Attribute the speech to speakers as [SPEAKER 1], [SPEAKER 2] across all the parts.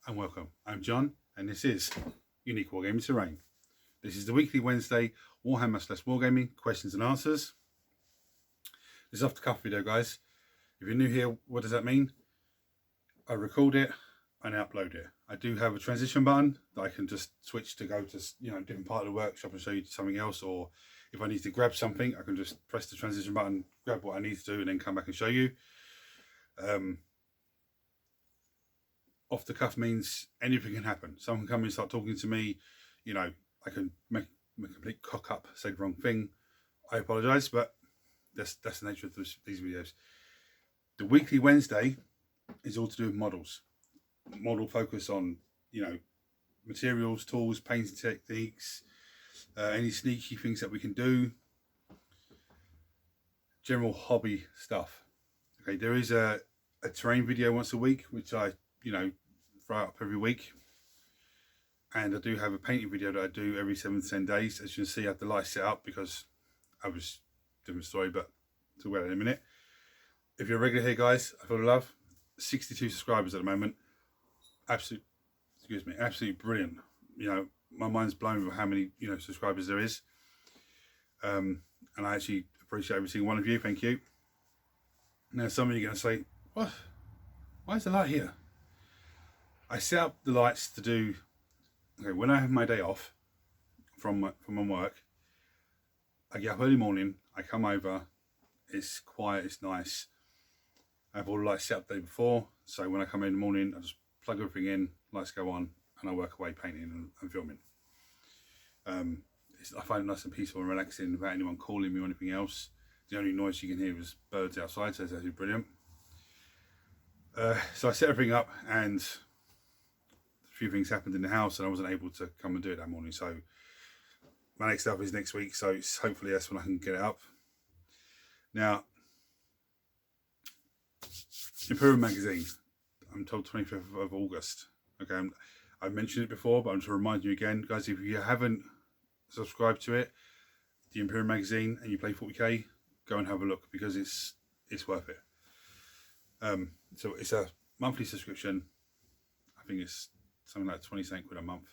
[SPEAKER 1] and welcome. I'm John, and this is Unique Wargaming Terrain. This is the weekly Wednesday Warhammer / Wargaming questions and answers. This is off the cuff video, guys. If you're new here, what does that mean? I record it and upload it. I do have a transition button that I can just switch to go to different part of the workshop and show you something else, or if I need to grab something, I can just press the transition button, grab what I need to do, and then come back and show you. Off the cuff means anything can happen. Someone can come and start talking to me. I can make a complete cock up, say the wrong thing. I apologise, but that's the nature of these videos. The weekly Wednesday is all to do with models. Model focus on materials, tools, painting techniques, any sneaky things that we can do, general hobby stuff. Okay, there is a terrain video once a week, which I throw up every week, and I do have a painting video that I do every 7 to 10 days. As you can see, I have the lights set up because I was different story, but talk about it in a minute. If you're a regular here, guys, I feel the love. 62 subscribers at the moment. Absolutely brilliant. My mind's blown with how many subscribers there is, and I actually appreciate every single one of you. Thank you. Now, some of you are going to say, "What? Why is the light here?" I set up the lights to do. Okay, when I have my day off from my work, I get up early morning. I come over. It's quiet. It's nice. I have all the lights set up the day before, so when I come in the morning, I just plug everything in, lights go on, and I work away painting and filming. I find it nice and peaceful and relaxing without anyone calling me or anything else. The only noise you can hear is birds outside, so it's actually brilliant. So I set everything up, and a few things happened in the house, and I wasn't able to come and do it that morning. So my next up is next week, so hopefully that's when I can get it up. Now, Imperium Magazine, I'm told 25th of August. Okay, I've mentioned it before, but I'm just to remind you again, guys, if you haven't subscribed to it, the Imperium Magazine, and you play 40k, go and have a look, because it's worth it. So it's a monthly subscription. I think it's something like 20 quid a month,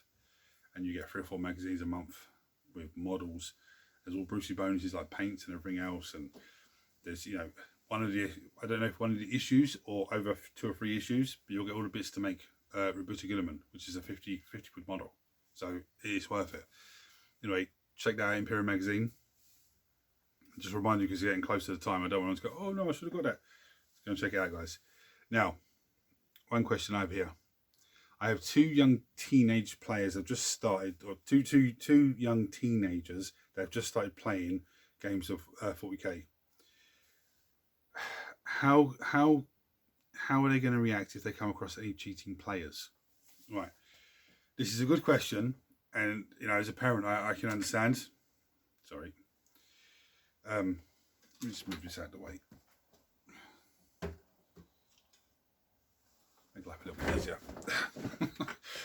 [SPEAKER 1] and you get 3 or 4 magazines a month with models. There's all Brucey bonuses like paints and everything else, and there's I don't know if one of the issues or over 2 or 3 issues, but you'll get all the bits to make Robuta Guilliman, which is a 50 quid model. So it is worth it. Anyway, check that out, Imperium Magazine. Just remind you, because you're getting close to the time. I don't want to go, oh no, I should have got that. Go and check it out, guys. Now, one question I have here. I have 2 young teenage players that have just started, or two young teenagers that have just started playing games of 40k. How are they going to react if they come across any cheating players? Right. This is a good question, and as a parent, I can understand. Sorry. Let me just move this out of the way. Make life a little bit easier.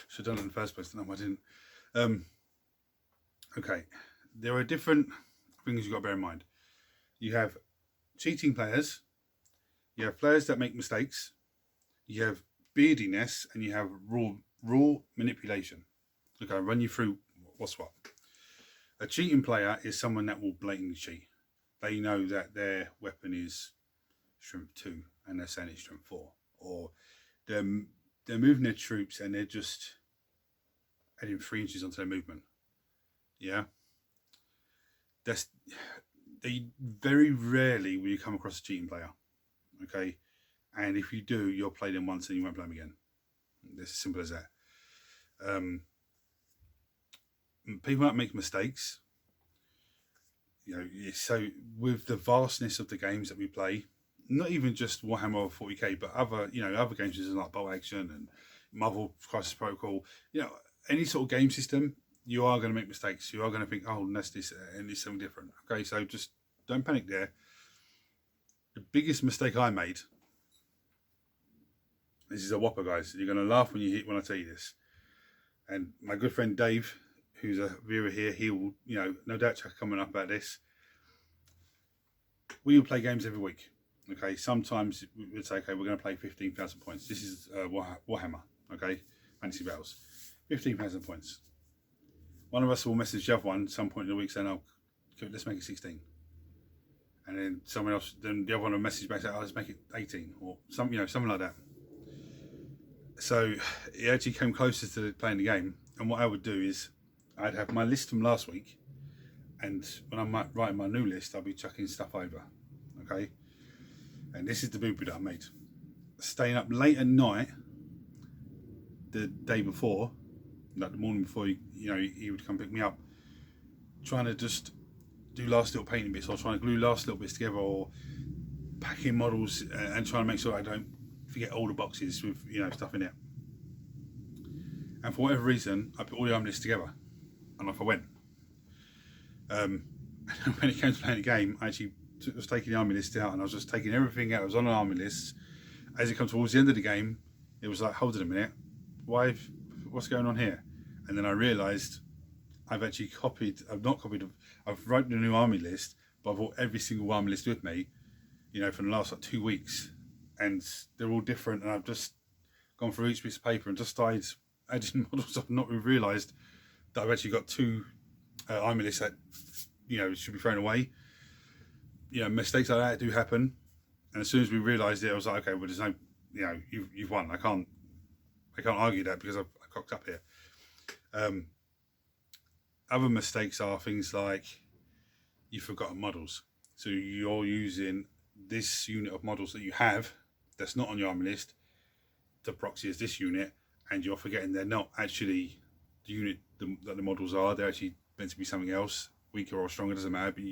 [SPEAKER 1] Should have done it in the first place. No, I didn't. Okay. There are different things you've got to bear in mind. You have cheating players. You have players that make mistakes. You have beardiness, and you have raw manipulation. Okay, I'll run you through what's what. A cheating player is someone that will blatantly cheat. They know that their weapon is strength 2 and they're saying it's strength 4, or they're moving their troops and they're just adding 3 inches onto their movement. Yeah, they very rarely will you come across a cheating player. Okay, and if you do, you'll play them once and you won't play them again. It's as simple as that. People that make mistakes, so with the vastness of the games that we play, not even just Warhammer or 40k, but other games like Bolt Action and Marvel Crisis Protocol, any sort of game system, you are going to make mistakes. You are going to think, oh, that's this, and it's something different. Okay, so just don't panic there. The biggest mistake I made, this is a whopper, guys. You're going to laugh when I tell you this. And my good friend Dave, who's a viewer here, he will, no doubt check coming up about this. We will play games every week. Okay, sometimes we'd say, okay, we're going to play 15,000 points. This is Warhammer. Okay, fantasy battles. 15,000 points. One of us will message the other one at some point in the week saying, "Oh, let's make it 16." And then someone else, then the other one will message back saying, "Oh, let's make it 18," or something like that. So it actually came closer to playing the game. And what I would do is, I'd have my list from last week, and when I'm writing my new list, I'll be chucking stuff over. Okay. And this is the boo-boo that I made. Staying up late at night the day before, like the morning before, he would come pick me up, trying to just do last little painting bits, or trying to glue last little bits together, or packing models, and trying to make sure I don't forget all the boxes with stuff in it. And for whatever reason, I put all the army lists together, and off I went. When it came to playing the game, I actually was taking the army list out, and I was just taking everything out that was on an army list. As it comes towards the end of the game, it was like, hold on a minute, what's going on here? And then I realised I've actually I've written a new army list, but I've brought every single army list with me, for the last 2 weeks, and they're all different, and I've just gone through each piece of paper and just started adding models. I've not realised that I've actually got 2 army lists that should be thrown away. Mistakes like that do happen, and as soon as we realised it, I was like, okay, well, there's no, you've won. I can't argue that, because I've cocked up here. Other mistakes are things like you've forgotten models. So you're using this unit of models that you have that's not on your army list to proxy as this unit, and you're forgetting they're not actually the unit that the models are. They're actually meant to be something else, weaker or stronger, doesn't matter. But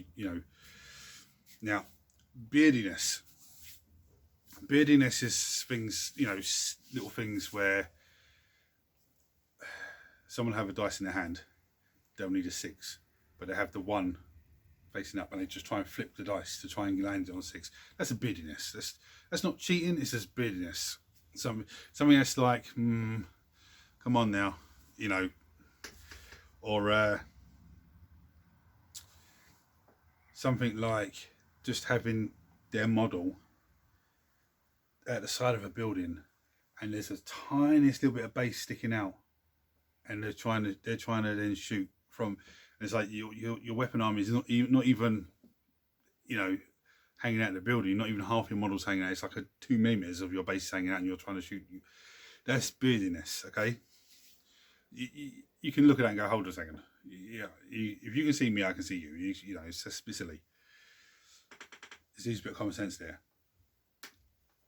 [SPEAKER 1] now, beardiness. Beardiness is things, little things where someone have a dice in their hand, they'll need a 6, but they have the 1 facing up, and they just try and flip the dice to try and land it on 6. That's a beardiness. That's not cheating, it's just beardiness. Something that's like, come on now, or something like just having their model at the side of a building, and there's a tiniest little bit of base sticking out, and they're trying to then shoot from. And it's like your weapon army is not even hanging out in the building. Not even half your models hanging out. It's like 2 millimeters of your base hanging out, and you're trying to shoot. That's beardiness. Okay. You can look at that and go, hold on a second. Yeah, if you can see me, I can see you. It's just silly. There's a bit of common sense there.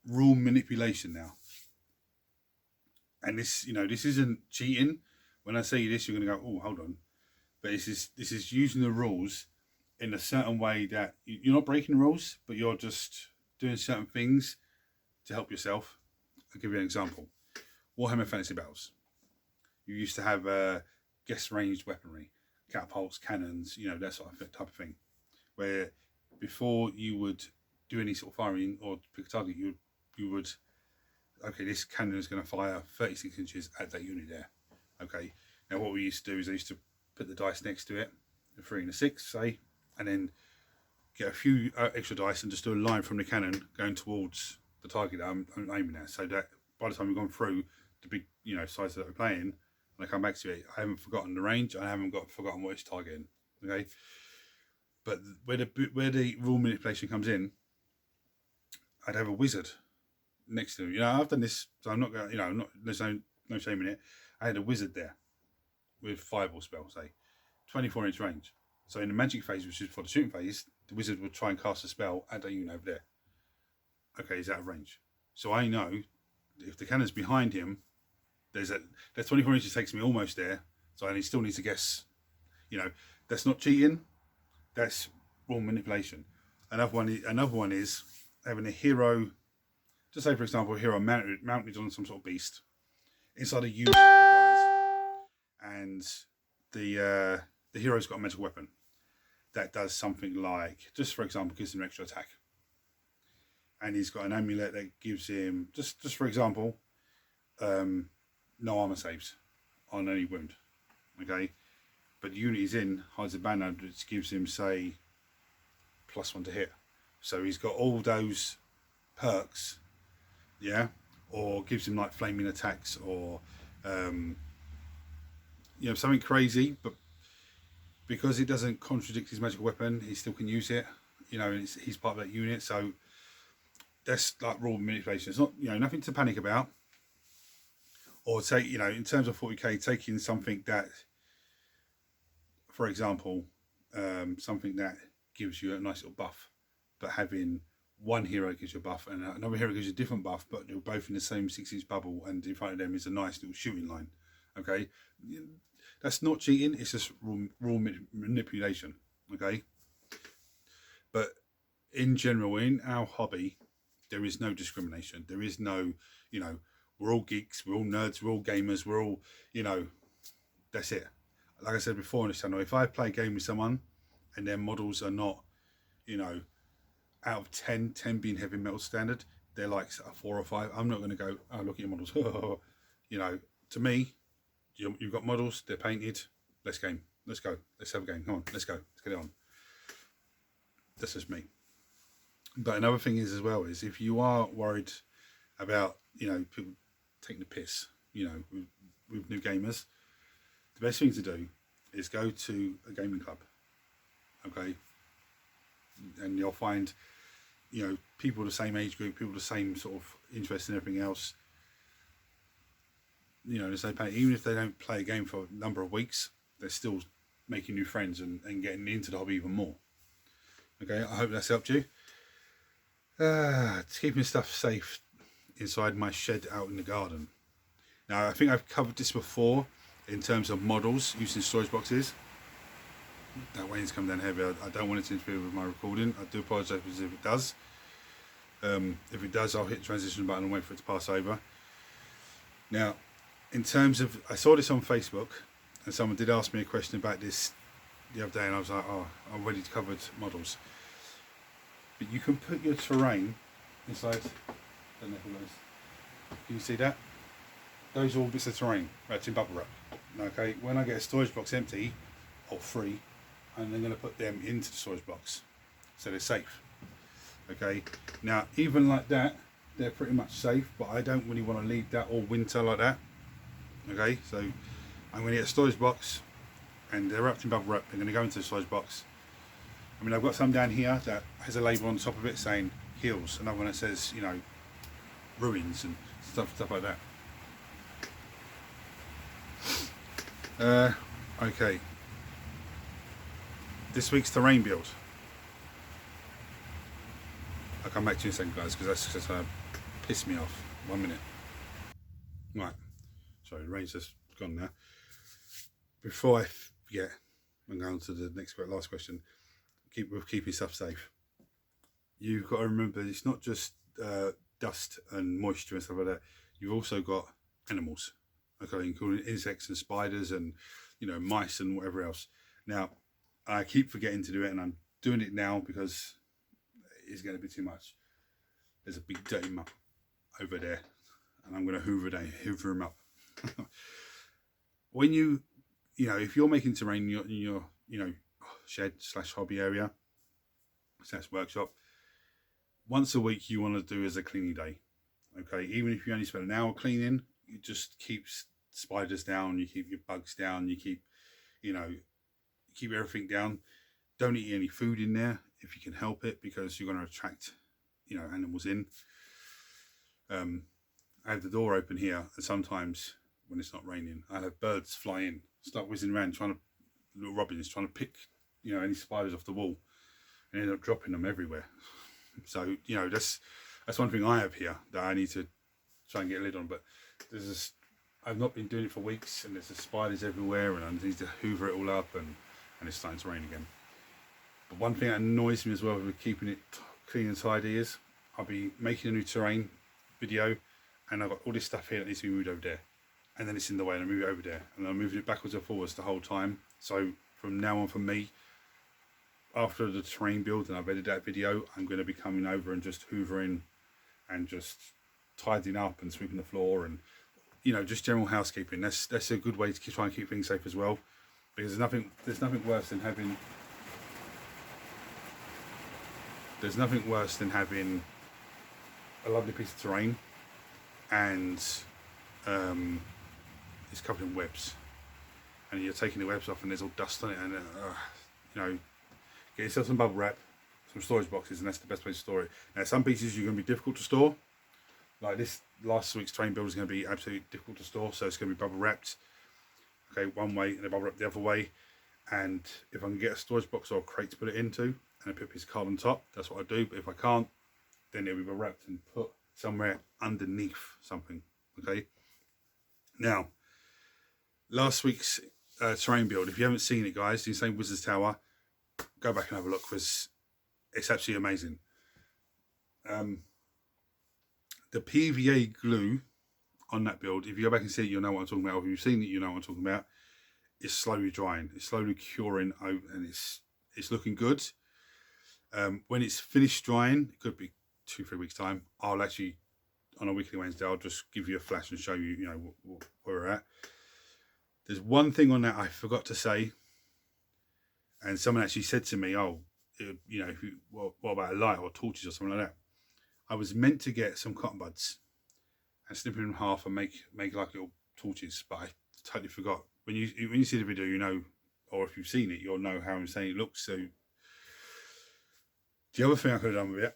[SPEAKER 1] Rule manipulation now. And this isn't cheating. When I say this, you're going to go, oh, hold on. But this is using the rules in a certain way that you're not breaking the rules, but you're just doing certain things to help yourself. I'll give you an example. Warhammer Fantasy Battles. You used to have guest ranged weaponry, catapults, cannons, that sort of type of thing. Where before you would do any sort of firing or pick a target, you would, okay, this cannon is going to fire 36 inches at that unit there. Okay, now what we used to do is I used to put the dice next to it, a 3 and a 6, say, and then get a few extra dice and just do a line from the cannon going towards the target that I'm aiming at, so that by the time we've gone through the big, size that we're playing, and I come back to it, I haven't forgotten the range, I haven't forgotten what it's targeting. Okay, but where the rule manipulation comes in, I'd have a wizard next to him. I've done this, so I'm not going. There's no shame in it. I had a wizard there with fireball spell, say, 24-inch range. So in the magic phase, which is for the shooting phase, the wizard would try and cast a spell at that unit over there. Okay, he's out of range. So I know if the cannon's behind him, that 24 inches takes me almost there. So I still need to guess. That's not cheating. That's rule manipulation. Another one is having a hero. Just say, for example, a hero mounted on some sort of beast inside a unit of guys, and the hero's got a magical weapon that does something like, just for example, gives him an extra attack, and he's got an amulet that gives him, just for example, no armor saves on any wound. Okay, but the unit he's in hides a banner which gives him, say, +1 to hit. So he's got all those perks, yeah, or gives him like flaming attacks, or You know, something crazy, but because it doesn't contradict his magical weapon, he still can use it. You know, and he's part of that unit, so that's like raw manipulation. It's not, you know, nothing to panic about. Or take, you know, in terms of 40k, taking something that, for example, something that gives you a nice little buff, but having one hero gives you a buff and another hero gives you a different buff, but they're both in the same 6-inch bubble, and in front of them is a nice little shooting line. Okay, that's not cheating, it's just raw manipulation. Okay, but in general, in our hobby, there is no discrimination. There is no, you know, we're all geeks, we're all nerds, we're all gamers, we're all, you know, that's it. Like I said before on this channel, if I play a game with someone and their models are not, you know, out of 10 being heavy metal standard, they're like a 4 or 5. I'm not going to go, oh, look at your models. You know, to me, you've got models, they're painted, let's game, let's go, let's have a game, come on, let's go, let's get it on. That's just me. But another thing is as well, is if you are worried about, you know, people taking the piss, you know, with new gamers, the best thing to do is go to a gaming club, okay? And you'll find, you know, people the same age group, people the same sort of interest in everything else. You know, even if they don't play a game for a number of weeks, they're still making new friends and getting into the hobby even more. Okay, I hope that's helped you. It's keeping stuff safe inside my shed out in the garden. Now, I think I've covered this before in terms of models using storage boxes. That rain's come down heavy. I don't want it to interfere with my recording. I do apologise if it does. If it does, I'll hit the transition button and wait for it to pass over. Now, in terms of, I saw this on Facebook, and someone did ask me a question about this the other day, and I was like, oh, I've already covered models. But you can put your terrain inside. Can you see that? Those are all bits of terrain wrapped in bubble wrap. Okay, when I get a storage box empty or free, I'm then going to put them into the storage box so they're safe. Okay, now even like that, they're pretty much safe, but I don't really want to leave that all winter like that. Okay, so I'm going to get a storage box and they're wrapped in bubble wrap. They're going to go into the storage box. I mean, I've got some down here that has a label on the top of it saying hills, another one that says, you know, ruins and stuff like that. Okay, this week's terrain build. I'll come back to you in a second, guys, because that's just pissed me off. 1 minute. Right, sorry, the rain's just gone now. Before I forget, I'm going to the last question. Keeping stuff safe. You've got to remember, it's not just dust and moisture and stuff like that. You've also got animals, okay, including insects and spiders and, you know, mice and whatever else. Now, I keep forgetting to do it, and I'm doing it now because it's going to be too much. There's a big dirty mop over there, and I'm going to hoover them up. When you know, if you're making terrain in your you know, shed / hobby area / workshop, once a week you want to do as a cleaning day. Okay, even if you only spend an hour cleaning, you just keep spiders down, you keep your bugs down, you keep, you know, keep everything down. Don't eat any food in there if you can help it, because you're going to attract, you know, animals in. I have the door open here, and sometimes when it's not raining, I have birds fly in, start whizzing around, little robins trying to pick, you know, any spiders off the wall, and end up dropping them everywhere. So, you know, that's one thing I have here that I need to try and get a lid on. But I've not been doing it for weeks, and there's spiders everywhere, and I need to hoover it all up, and it's starting to rain again. But one thing that annoys me as well with keeping it clean and tidy is I'll be making a new terrain video, and I've got all this stuff here that needs to be moved over there, and then it's in the way, and I move it over there, and I'm moving it backwards and forwards the whole time. So from now on, for me, after the terrain build and I've edited that video, I'm going to be coming over and just hoovering and just tidying up and sweeping the floor, and, you know, just general housekeeping. That's a good way to try and keep things safe as well, because there's nothing worse than having a lovely piece of terrain and it's covered in webs, and you're taking the webs off and there's all dust on it, and you know, get yourself some bubble wrap, some storage boxes, and that's the best way to store it. Now some pieces you're going to be difficult to store, like this last week's train build is going to be absolutely difficult to store, so it's going to be bubble wrapped, okay, one way, and then bubble wrapped the other way. And if I can get a storage box or a crate to put it into, and I put a piece of card on top, that's what I do. But if I can't, then it'll be wrapped and put somewhere underneath something, okay? Now, last week's terrain build, if you haven't seen it, guys, the Insane Wizard's Tower, go back and have a look, because it's absolutely amazing. The PVA glue on that build, if you go back and see it, you'll know what I'm talking about. Or if you've seen it, you know what I'm talking about. It's slowly drying, it's slowly curing out, and it's looking good. When it's finished drying, it could be 2-3 weeks time, I'll actually, on a weekly Wednesday, I'll just give you a flash and show you, you know, where we're at. There's one thing on that I forgot to say, and someone actually said to me, oh, you know, what about a light or torches or something like that? I was meant to get some cotton buds and snip them in half and make like little torches, but I totally forgot. When you see the video, you know, or if you've seen it, you'll know how insane it looks. So the other thing I could have done with it,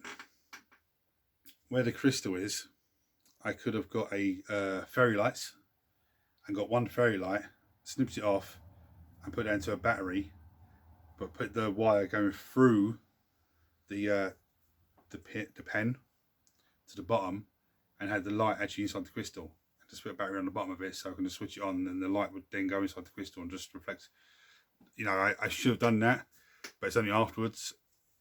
[SPEAKER 1] where the crystal is, I could have got a fairy lights and got one fairy light, snipped it off and put it into a battery, but put the wire going through the pen to the bottom, and had the light actually inside the crystal. Just put a battery on the bottom of it, so I can just switch it on, and the light would then go inside the crystal and just reflect. You know, I should have done that, but it's only afterwards,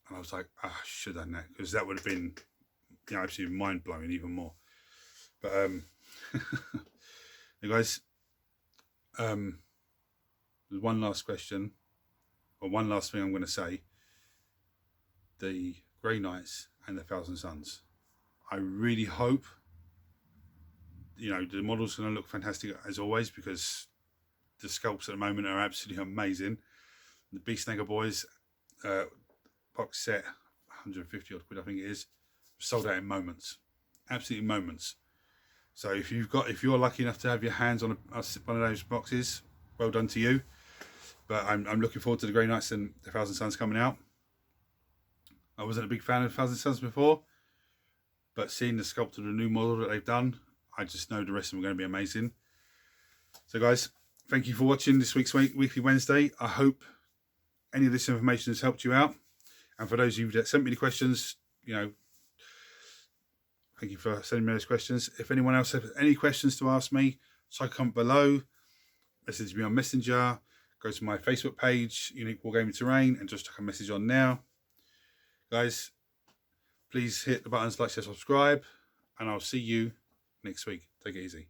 [SPEAKER 1] and I was like, oh, I should have done that, because that would have been, you know, absolutely mind blowing even more. But hey guys, there's one last question, or one last thing I'm going to say. The Grey Knights and the Thousand Suns. I really hope, you know, the model's going to look fantastic as always, because the sculpts at the moment are absolutely amazing. The Beast Snagger Boys box set, 150 odd quid I think it is, sold out in moments, absolutely moments. So if you're lucky enough to have your hands on one of those boxes, well done to you. But I'm looking forward to the Grey Knights and the Thousand Suns coming out. I wasn't a big fan of Thousand Suns before, but seeing the sculpt of the new model that they've done, I just know the rest of them are going to be amazing. So guys, thank you for watching this week's Weekly Wednesday. I hope any of this information has helped you out. And for those of you that sent me the questions, you know, thank you for sending me those questions. If anyone else has any questions to ask me, so comment below, message me on Messenger, go to my Facebook page, Unique Wargaming Terrain, and just chuck a message on now. Guys, please hit the buttons like, share, subscribe, and I'll see you next week. Take it easy.